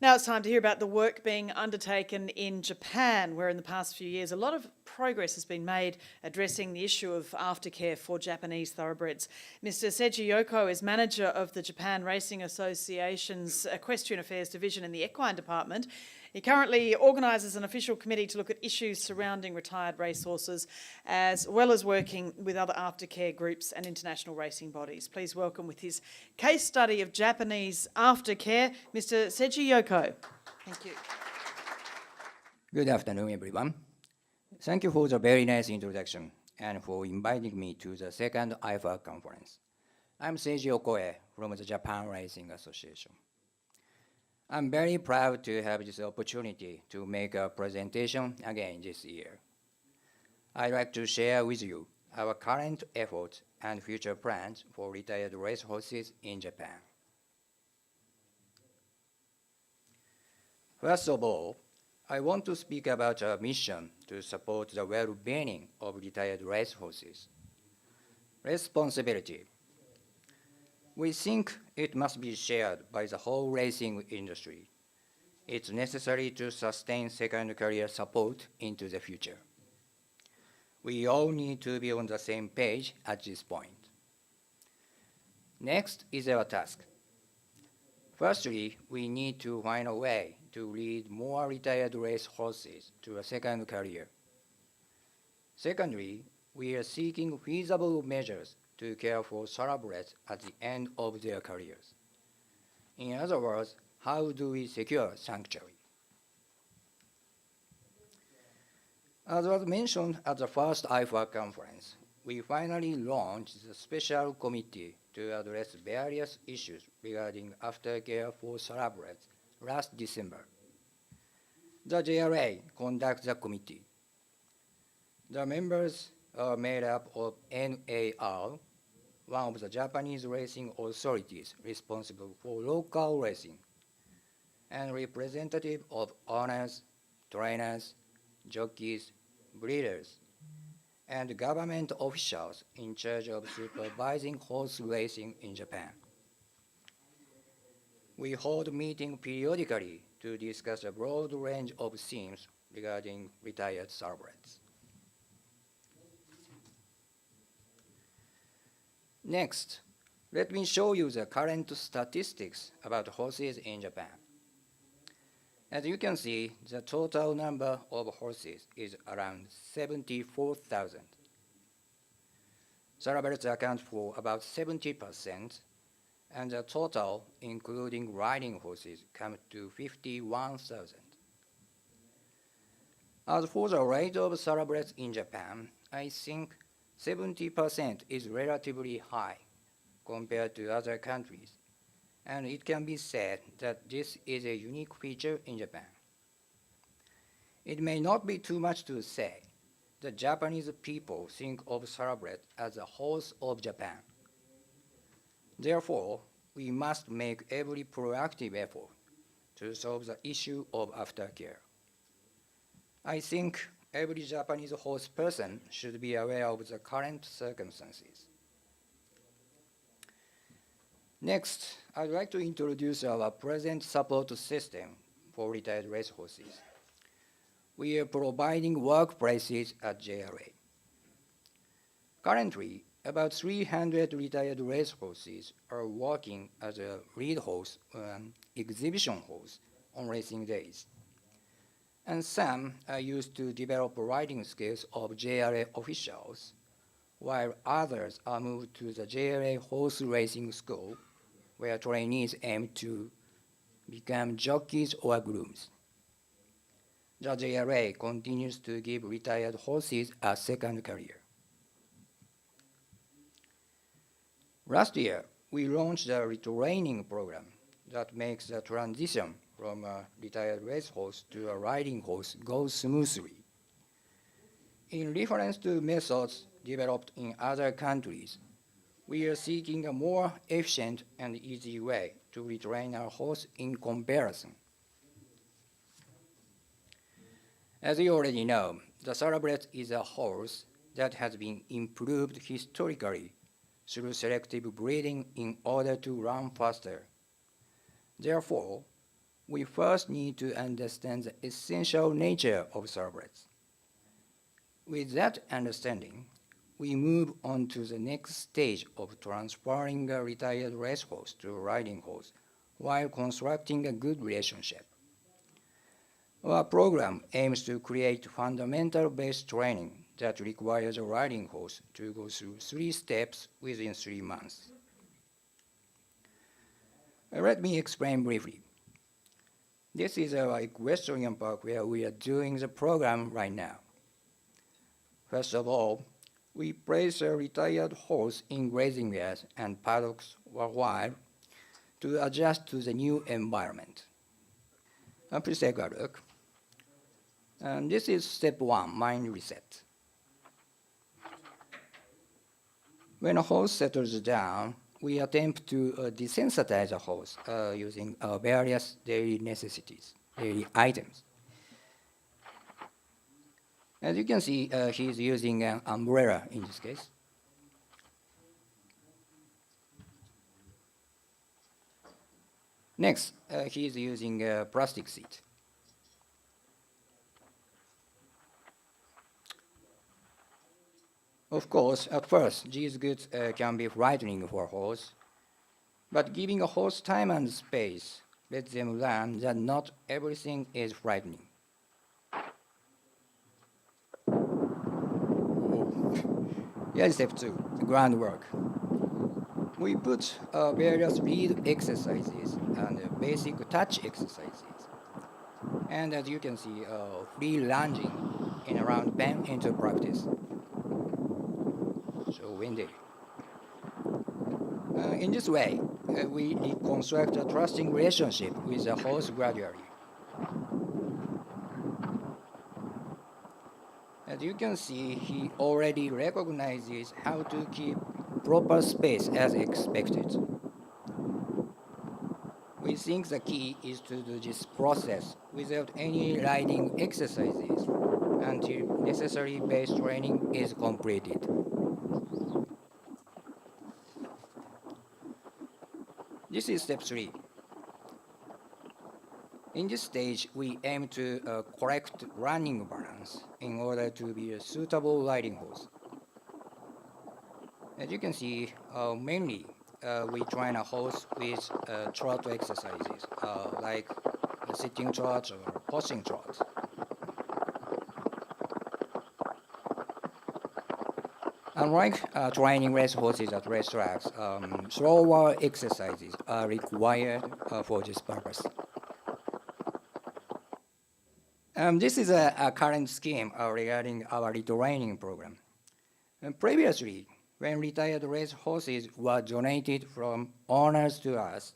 Now it's time to hear about the work being undertaken in Japan, where in the past few years a lot of progress has been made addressing the issue of aftercare for Japanese thoroughbreds. Mr. Seiji Yokoe is manager of the Japan Racing Association's Equestrian Affairs Division in the Equine Department. He currently organises an official committee to look at issues surrounding retired racehorses, as well as working with other aftercare groups and international racing bodies. Please welcome with his case study of Japanese aftercare, Mr. Seiji Yokoe. Thank you. Good afternoon, everyone. Thank you for the very nice introduction and for inviting me to the second IFAR conference. I'm Seiji Yokoe from the Japan Racing Association. I'm very proud to have this opportunity to make a presentation again this year. I'd like to share with you our current efforts and future plans for retired racehorses in Japan. First of all, I want to speak about our mission to support the well-being of retired racehorses. Responsibility. We think it must be shared by the whole racing industry. It's necessary to sustain second career support into the future. We all need to be on the same page at this point. Next is our task. Firstly, we need to find a way to lead more retired racehorses to a second career. Secondly, we are seeking feasible measures to care for thoroughbreds at the end of their careers. In other words, how do we secure sanctuary? As was mentioned at the first IFAR conference, we finally launched the special committee to address various issues regarding aftercare for thoroughbreds last December. The JRA conducts the committee. The members are made up of NAR, one of the Japanese racing authorities responsible for local racing, and representative of owners, trainers, jockeys, breeders, and government officials in charge of supervising horse racing in Japan. We hold meetings periodically to discuss a broad range of themes regarding retired thoroughbreds. Next, let me show you the current statistics about horses in Japan. As you can see, the total number of horses is around 74,000. Thoroughbreds account for about 70%, and the total, including riding horses, comes to 51,000. As for the rate of thoroughbreds in Japan, I think 70% is relatively high compared to other countries, and it can be said that this is a unique feature in Japan. It may not be too much to say that Japanese people think of thoroughbred as the horse of Japan. Therefore, we must make every proactive effort to solve the issue of aftercare. I think every Japanese horse person should be aware of the current circumstances. Next, I'd like to introduce our present support system for retired racehorses. We are providing workplaces at JRA. Currently, about 300 retired racehorses are working as a lead horse and exhibition horse on racing days, and some are used to develop riding skills of JRA officials, while others are moved to the JRA horse racing school, where trainees aim to become jockeys or grooms. The JRA continues to give retired horses a second career. Last year, we launched a retraining program that makes the transition from a retired racehorse to a riding horse go smoothly. In reference to methods developed in other countries, we are seeking a more efficient and easy way to retrain our horse in comparison. As you already know, the thoroughbred is a horse that has been improved historically through selective breeding in order to run faster. Therefore, we first need to understand the essential nature of thoroughbreds. With that understanding, we move on to the next stage of transferring a retired racehorse to a riding horse while constructing a good relationship. Our program aims to create fundamental-based training that requires a riding horse to go through 3 steps within 3 months. Let me explain briefly. This is our equestrian park where we are doing the program right now. First of all, we place a retired horse in grazing areas and paddocks for a while to adjust to the new environment. Please take a look. And this is step 1, mind reset. When a horse settles down, we attempt to desensitize a horse using various daily necessities, daily items. As you can see, he's using an umbrella in this case. Next, he's using a plastic seat. Of course, at first, these goods can be frightening for a horse, but giving a horse time and space lets them learn that not everything is frightening. Here's step 2, the groundwork. We put various lead exercises and basic touch exercises. And as you can see, free lunging in a round pen into practice. So windy. In this way, we reconstruct a trusting relationship with the horse gradually. As you can see, he already recognizes how to keep proper space as expected. We think the key is to do this process without any riding exercises until necessary base training is completed. This is step 3. In this stage, we aim to correct running balance in order to be a suitable riding horse. As you can see, mainly we train a horse with trot exercises, like sitting trot or posting trot. Unlike training race horses at racetracks, slower exercises are required for this purpose. This is a current scheme regarding our retraining program. Previously, when retired race horses were donated from owners to us,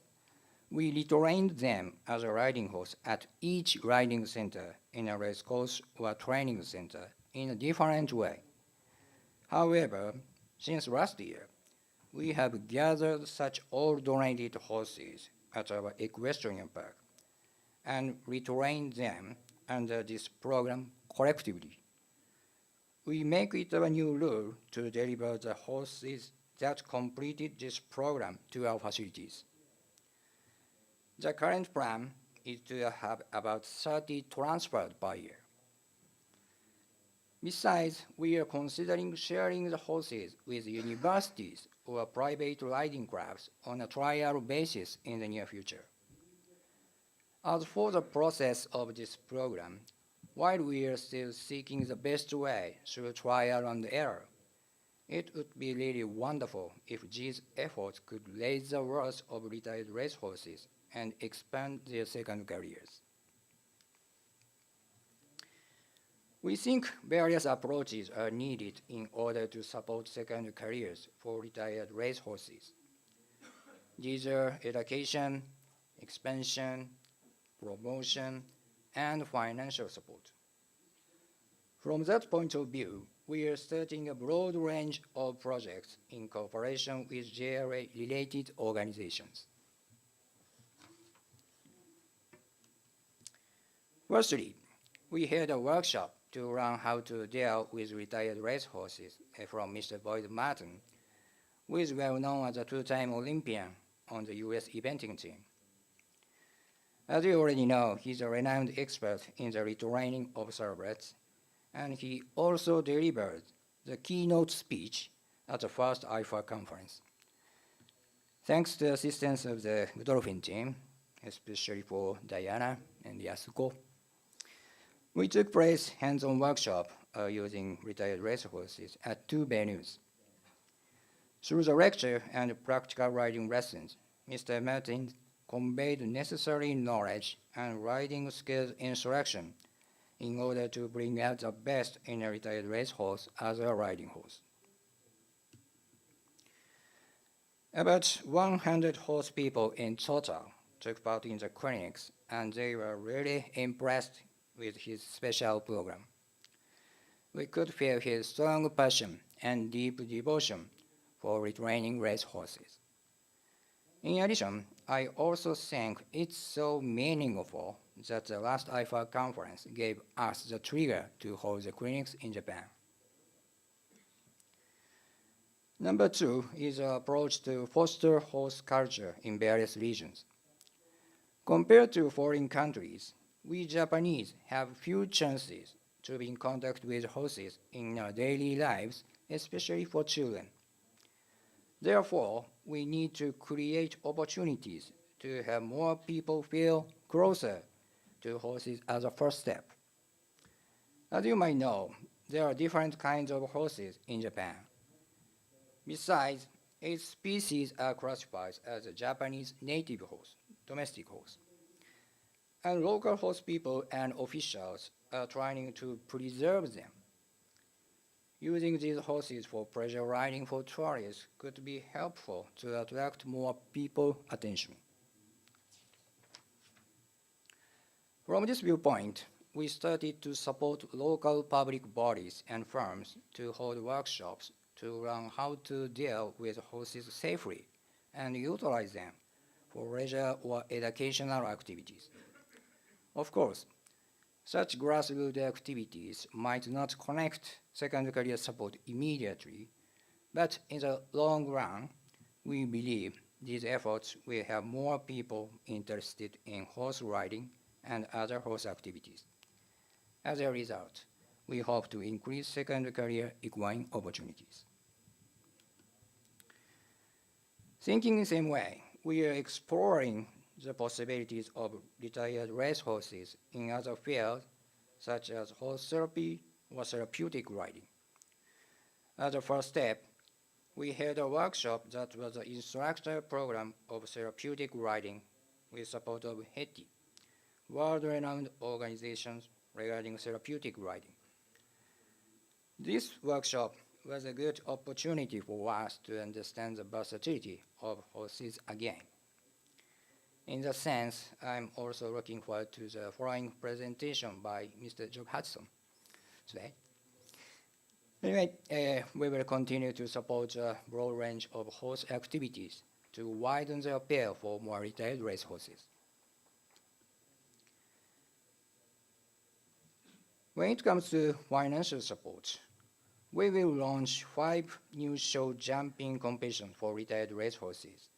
we retrained them as a riding horse at each riding center in a race course or training center in a different way. However, since last year, we have gathered such all donated horses at our equestrian park and retrained them under this program collectively. We make it a new rule to deliver the horses that completed this program to our facilities. The current plan is to have about 30 transferred per year. Besides, we are considering sharing the horses with universities or private riding clubs on a trial basis in the near future. As for the process of this program, while we are still seeking the best way through trial and error, it would be really wonderful if these efforts could raise the worth of retired racehorses and expand their second careers. We think various approaches are needed in order to support second careers for retired racehorses. These are education, expansion, promotion, and financial support. From that point of view, we are starting a broad range of projects in cooperation with JRA-related organizations. Firstly, we held a workshop to learn how to deal with retired racehorses from Mr. Boyd Martin, who is well known as a 2-time Olympian on the US eventing team. As you already know, he's a renowned expert in the retraining of Thoroughbreds, and he also delivered the keynote speech at the first IFAR conference. Thanks to the assistance of the Dolphin team, especially for Diana and Yasuko, we took place hands-on workshop using retired racehorses at 2 venues. Through the lecture and practical riding lessons, Mr. Martin conveyed necessary knowledge and riding skills instruction in order to bring out the best in a retired racehorse as a riding horse. About 100 horse people in total took part in the clinics, and they were really impressed with his special program. We could feel his strong passion and deep devotion for retraining racehorses. In addition, I also think it's so meaningful that the last IFAR conference gave us the trigger to hold the clinics in Japan. Number 2 is our approach to foster horse culture in various regions. Compared to foreign countries, we Japanese have few chances to be in contact with horses in our daily lives, especially for children. Therefore, we need to create opportunities to have more people feel closer to horses as a first step. As you might know, there are different kinds of horses in Japan. Besides, 8 species are classified as a Japanese native horse, domestic horse. And local horse people and officials are trying to preserve them. Using these horses for pleasure riding for tourists could be helpful to attract more people's attention. From this viewpoint, we started to support local public bodies and firms to hold workshops to learn how to deal with horses safely and utilize them for leisure or educational activities. Of course, such grassroots activities might not connect second career support immediately, but in the long run, we believe these efforts will have more people interested in horse riding and other horse activities. As a result, we hope to increase second career equine opportunities. Thinking the same way, we are exploring the possibilities of retired racehorses in other fields, such as horse therapy or therapeutic riding. As a first step, we held a workshop that was an instructor program of therapeutic riding with support of HETI, world-renowned organizations regarding therapeutic riding. This workshop was a good opportunity for us to understand the versatility of horses again. In that sense, I'm also looking forward to the following presentation by Mr. Joe Hudson today. Anyway, we will continue to support a broad range of horse activities to widen the appeal for more retired racehorses. When it comes to financial support, we will launch 5 new show jumping competitions for retired racehorses.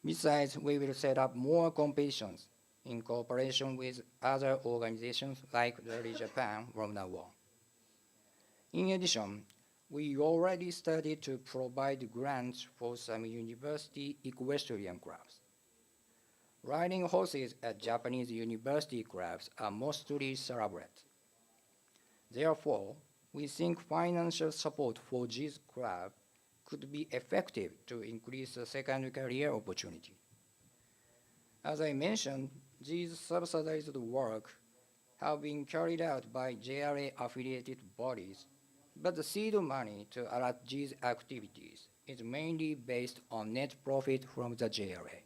Besides, we will set up more competitions in cooperation with other organizations like Rally Japan from now on. In addition, we already started to provide grants for some university equestrian clubs. Riding horses at Japanese university clubs are mostly thoroughbred. Therefore, we think financial support for these clubs could be effective to increase the second career opportunity. As I mentioned, these subsidized work have been carried out by JRA-affiliated bodies, but the seed money to allot these activities is mainly based on net profit from the JRA.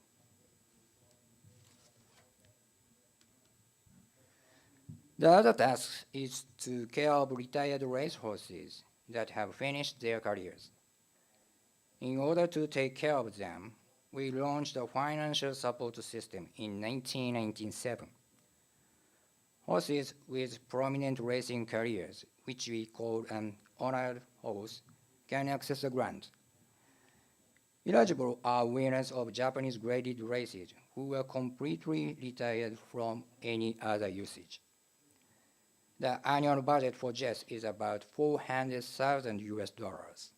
The other task is to care of retired racehorses that have finished their careers. In order to take care of them, we launched a financial support system in 1997. Horses with prominent racing careers, which we call an honored horse, can access a grant. Eligible are winners of Japanese graded races who were completely retired from any other usage. The annual budget for jets is about 400,000 US dollars.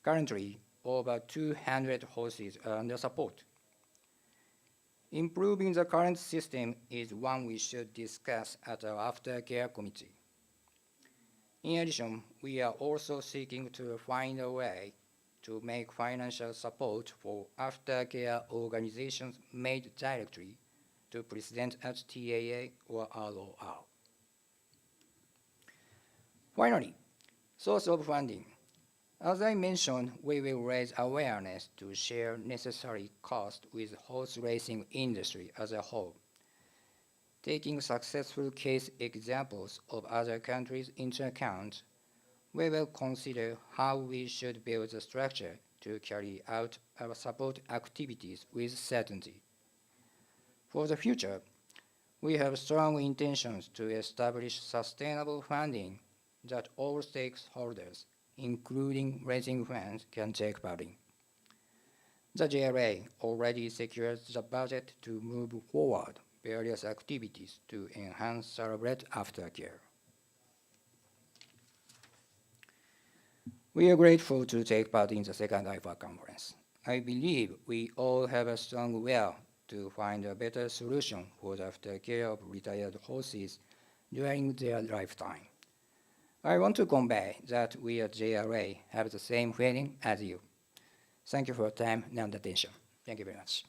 Currently, over 200 horses are under support. Improving the current system is one we should discuss at our Aftercare committee. In addition, we are also seeking to find a way to make financial support for aftercare organizations made directly to President at TAA or ROR. Finally, source of funding. As I mentioned, we will raise awareness to share necessary costs with horse racing industry as a whole. Taking successful case examples of other countries into account, we will consider how we should build a structure to carry out our support activities with certainty. For the future, we have strong intentions to establish sustainable funding that all stakeholders, including racing fans, can take part in. The JRA already secured the budget to move forward various activities to enhance Thoroughbred aftercare. We are grateful to take part in the second IFAR conference. I believe we all have a strong will to find a better solution for the aftercare of retired horses during their lifetime. I want to convey that we at JRA have the same feeling as you. Thank you for your time and attention. Thank you very much.